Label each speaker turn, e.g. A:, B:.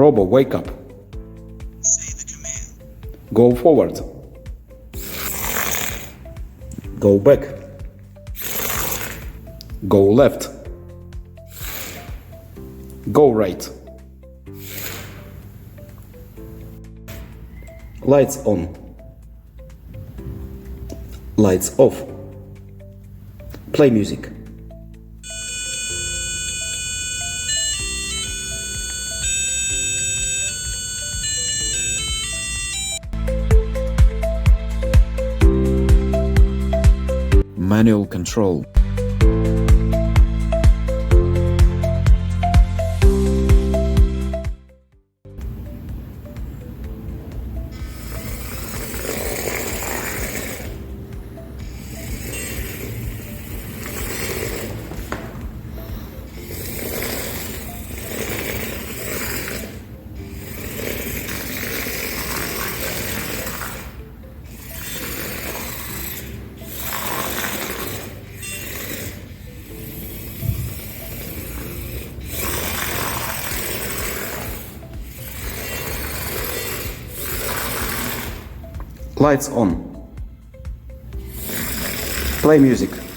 A: Robo, wake up.
B: Say the command.
A: Go forward. Go back. Go left. Go right. Lights on. Lights off. Play music. Manual control. Lights on. Play music.